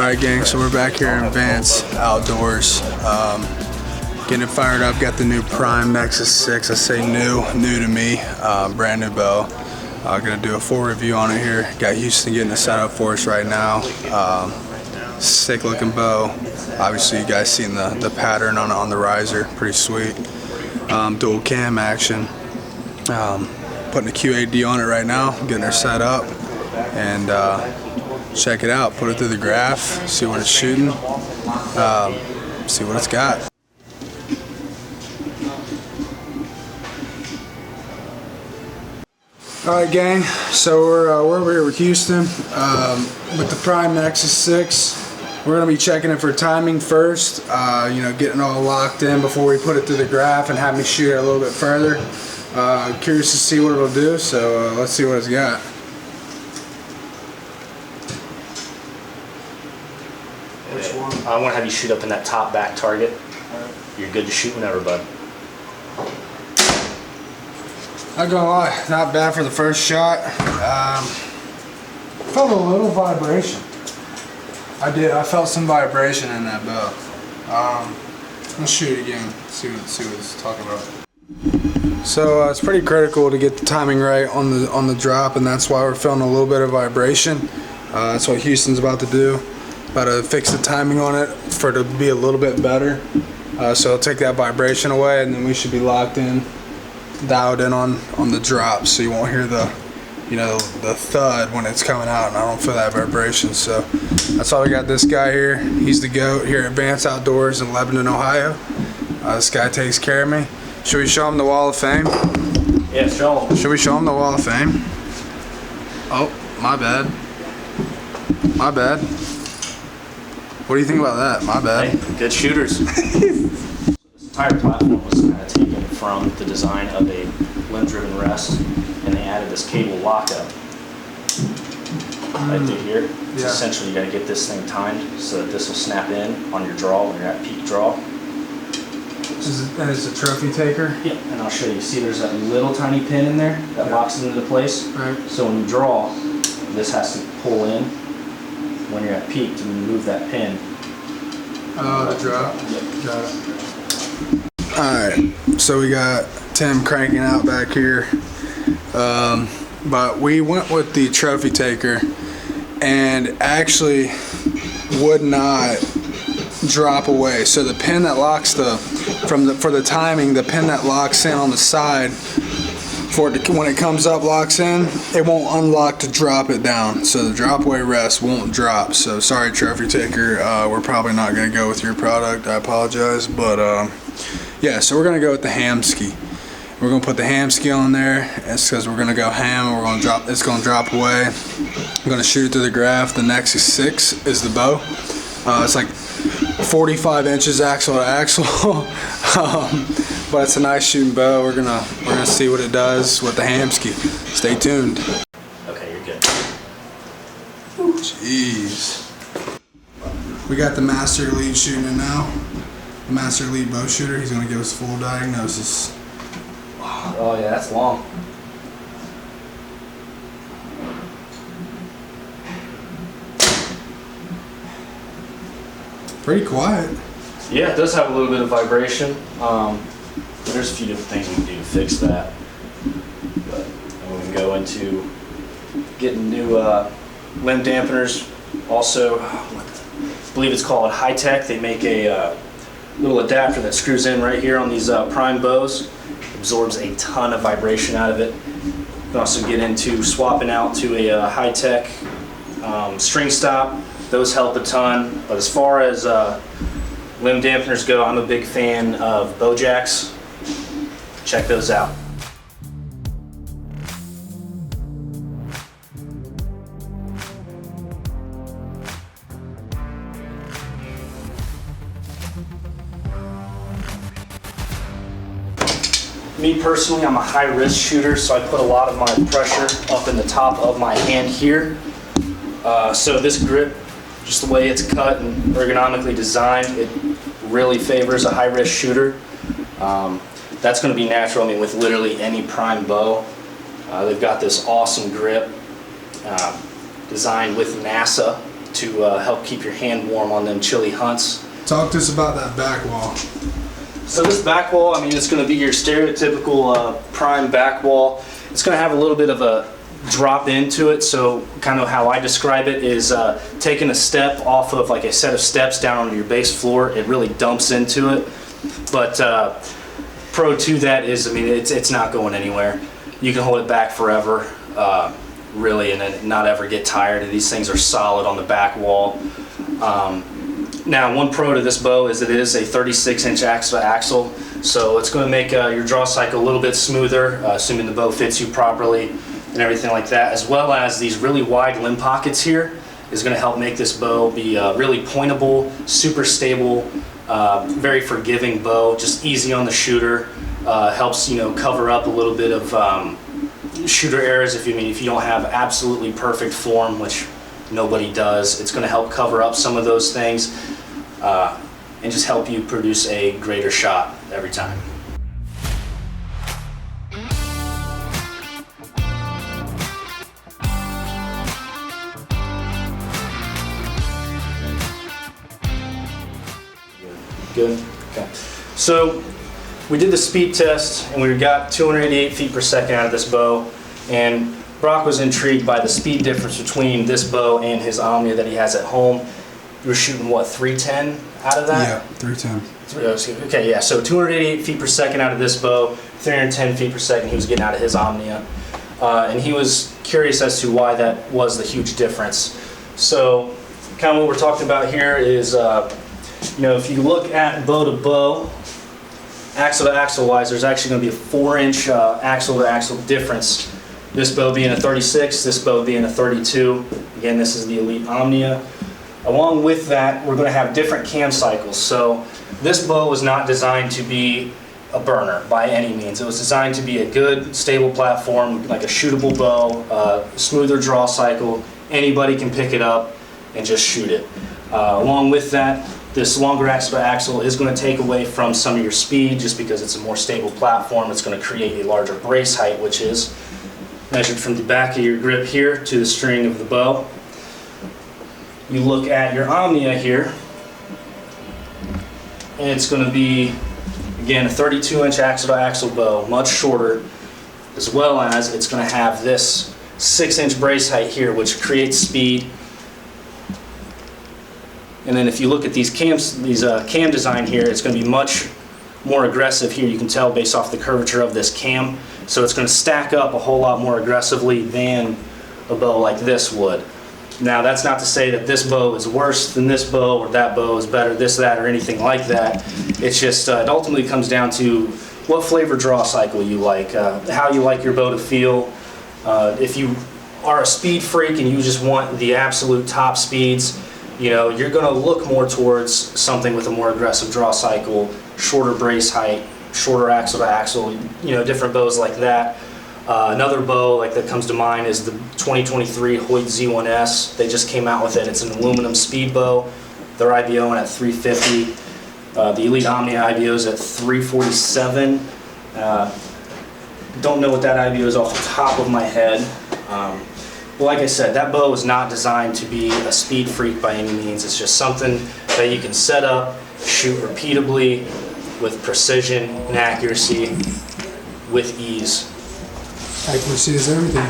Alright gang, so we're back here in Vance Outdoors, getting it fired up. Got the new Prime Nexus 6. I say new to me, brand new bow. Gonna do a full review on it here. Got Houston getting it set up for us right now. Sick looking bow. Obviously you guys seen the pattern on the riser, pretty sweet. Dual cam action. Putting a QAD on it right now, getting her set up, and check it out, put it through the graph, see what it's shooting, see what it's got. Alright gang, so we're over here with Houston with the Prime Nexus 6. We're going to be checking it for timing first, you know, getting all locked in before we put it through the graph and have me shoot it a little bit further. Curious to see what it'll do, so let's see what it's got. Which one? I want to have you shoot up in that top back target. You're good to shoot whenever, bud. Not gonna lie, not bad for the first shot. Felt a little vibration. I felt some vibration in that bow. Let's shoot it again, see what it's talking about. So it's pretty critical to get the timing right on the drop, and that's why we're feeling a little bit of vibration. That's what Houston's about to do. About to fix the timing on it for it to be a little bit better. So I'll take that vibration away, and then we should be locked in, dialed in on the drop, so you won't hear the, you know, the thud when it's coming out, and I don't feel that vibration. So that's all we got. This guy here, he's the GOAT here at Vance Outdoors in Lebanon, Ohio. This guy takes care of me. Should we show him the Wall of Fame? Yeah, show him. Should we show him the Wall of Fame? Oh, my bad. My bad. What do you think about that? My bad. Hey, good shooters. This entire platform was kind of taken from the design of a limb-driven rest, and they added this cable lockup right through here. Yeah. Essentially, you got to get this thing timed so that this will snap in on your draw when you're at peak draw. And it's a trophy taker? Yeah, and I'll show you. See, there's that little tiny pin in there that locks it into place. Right. So when you draw, this has to pull in when you're at peak to remove that pin. Oh, the drop? Yep. Got it. Alright, so we got Tim cranking out back here. But we went with the trophy taker and actually would not drop away. So the pin that locks for the timing, the pin that locks in on the side, when it comes up, locks in, it won't unlock to drop it down, so the drop away rest won't drop. So sorry, trophy taker, we're probably not going to go with your product. I apologize, but yeah, so we're going to go with the Hamski. We're going to put the Hamski on there. It's because we're going to go ham, and we're going to drop. It's going to drop away. I'm going to shoot it through the graph. The Nexus 6 is the bow. It's like 45 inches axle to axle. But it's a nice shooting bow. We're gonna see what it does with the Hamski. Stay tuned. Okay, you're good. Jeez. We got the master lead shooting it now. The master lead bow shooter. He's gonna give us full diagnosis. Oh yeah, that's long. Pretty quiet. Yeah, it does have a little bit of vibration. There's a few different things we can do to fix that. But we can go into getting new limb dampeners. Also, I believe it's called High Tech. They make a little adapter that screws in right here on these prime bows. Absorbs a ton of vibration out of it. You can also get into swapping out to a High Tech string stop. Those help a ton. But as far as limb dampeners go, I'm a big fan of bow jacks. Check those out. Me personally, I'm a high risk shooter, so I put a lot of my pressure up in the top of my hand here. So this grip, just the way it's cut and ergonomically designed, it really favors a high risk shooter. That's going to be natural, I mean, with literally any prime bow. They've got this awesome grip designed with NASA to help keep your hand warm on them chilly hunts. Talk to us about that back wall. So this back wall, I mean, it's going to be your stereotypical prime back wall. It's going to have a little bit of a drop into it, so kind of how I describe it is taking a step off of like a set of steps down onto your base floor. It really dumps into it, but pro to that is, I mean, it's not going anywhere. You can hold it back forever, really, and then not ever get tired. These things are solid on the back wall. Now, one pro to this bow is it is a 36-inch axle, so it's going to make your draw cycle a little bit smoother, assuming the bow fits you properly and everything like that, as well as these really wide limb pockets here is going to help make this bow be really pointable, super stable, very forgiving bow, just easy on the shooter. Helps, you know, cover up a little bit of shooter errors if you don't have absolutely perfect form, which nobody does. It's going to help cover up some of those things and just help you produce a greater shot every time. Good. Okay. So we did the speed test and we got 288 feet per second out of this bow, and Brock was intrigued by the speed difference between this bow and his Omnia that he has at home. You were shooting what, 310 out of that? Yeah, 310. Okay, yeah, so 288 feet per second out of this bow, 310 feet per second he was getting out of his Omnia. And he was curious as to why that was the huge difference. So kind of what we're talking about here is, you know, if you look at bow to bow, axle to axle wise, there's actually going to be a 4-inch axle to axle difference. This bow being a 36, this bow being a 32. Again, this is the Elite Omnia. Along with that, we're going to have different cam cycles. So this bow was not designed to be a burner by any means. It was designed to be a good, stable platform, like a shootable bow, smoother draw cycle. Anybody can pick it up and just shoot it. Along with that, this longer axle to axle is going to take away from some of your speed just because it's a more stable platform. It's going to create a larger brace height, which is measured from the back of your grip here to the string of the bow. You look at your Omnia here, and it's going to be, again, a 32-inch axle to axle bow, much shorter, as well as it's going to have this 6-inch brace height here, which creates speed. And then if you look at these cam design here, it's going to be much more aggressive here. You can tell based off the curvature of this cam. So it's going to stack up a whole lot more aggressively than a bow like this would. Now, that's not to say that this bow is worse than this bow or that bow is better, this, that, or anything like that. It's just, it ultimately comes down to what flavor draw cycle you like, how you like your bow to feel. If you are a speed freak and you just want the absolute top speeds, you know, you're going to look more towards something with a more aggressive draw cycle, shorter brace height, shorter axle to axle, you know, different bows like that. Another bow like that comes to mind is the 2023 Hoyt Z1S. They just came out with it. It's an aluminum speed bow. They're IBOing at 350. The Elite Omnia IBO is at 347. Don't know what that IBO is off the top of my head. But like I said, that bow is not designed to be a speed freak by any means. It's just something that you can set up, shoot repeatably with precision and accuracy with ease. Accuracy is everything.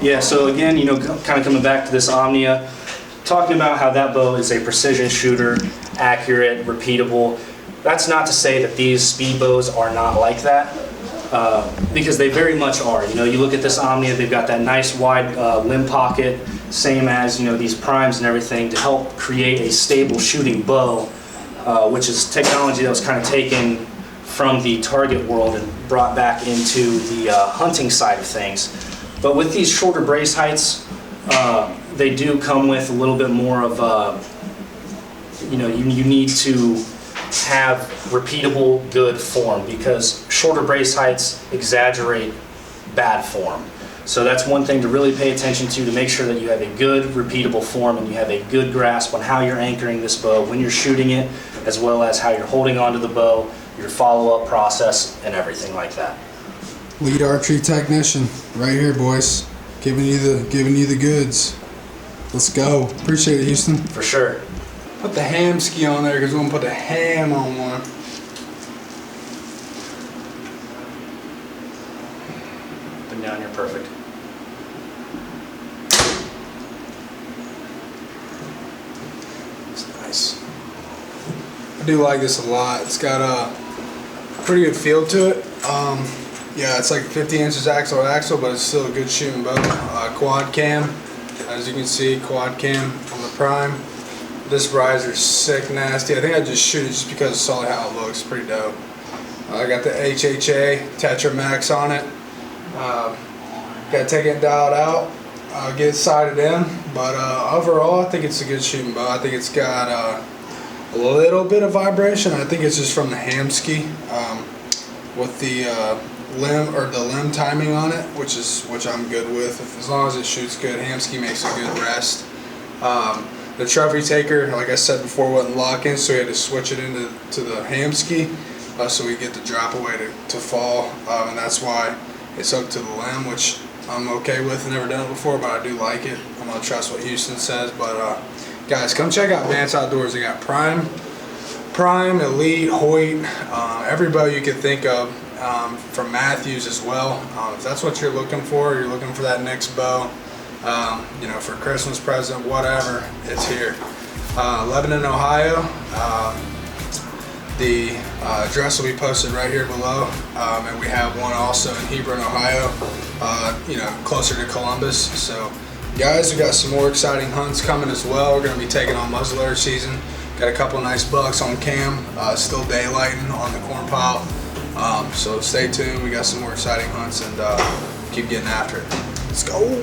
Yeah, so again, you know, kind of coming back to this Omnia, talking about how that bow is a precision shooter, accurate, repeatable. That's not to say that these speed bows are not like that, because they very much are. You know, you look at this Omnia, they've got that nice wide limb pocket, same as, you know, these primes and everything to help create a stable shooting bow, which is technology that was kind of taken from the target world and brought back into the hunting side of things. But with these shorter brace heights, they do come with a little bit more of, you know, you need to have repeatable, good form, because shorter brace heights exaggerate bad form. So that's one thing to really pay attention to make sure that you have a good, repeatable form and you have a good grasp on how you're anchoring this bow when you're shooting it, as well as how you're holding onto the bow, your follow-up process, and everything like that. Lead archery technician, right here, boys, giving you the goods. Let's go. Appreciate it, Houston. For sure. Put the ham ski on there because we're gonna put the ham on one. Up and down, you're perfect. It's nice. I do like this a lot. It's got a pretty good feel to it. Yeah, it's like 50 inches axle to axle, but it's still a good shooting bow. Quad cam, as you can see, quad cam on the Prime. This riser's sick nasty. I think I just shoot it just because I saw how it looks. Pretty dope. I got the HHA Tetra Max on it. Got to take it dialed out, get it sighted in. But overall, I think it's a good shooting bow. I think it's got a little bit of vibration. I think it's just from the ham ski with the limb timing on it, which I'm good with. As long as it shoots good, ham ski makes a good rest. The trophy taker, like I said before, wasn't locking, so we had to switch it to the ham ski so we get the drop away to fall, and that's why it's hooked to the limb, which I'm okay with. I've never done it before, but I do like it. I'm gonna trust what Houston says. But guys, come check out Vance Outdoors. They got Prime, Elite, Hoyt, every bow you could think of, from Matthews as well. If that's what you're looking for, you're looking for that next bow, you know, for Christmas present, whatever, it's here. Lebanon, Ohio. The address will be posted right here below, and we have one also in Hebron, Ohio, you know, closer to Columbus. So guys, we got some more exciting hunts coming as well. We're going to be taking on muzzleloader season. Got a couple nice bucks on cam, still daylighting on the corn pile. So stay tuned. We got some more exciting hunts, and keep getting after it. Let's go.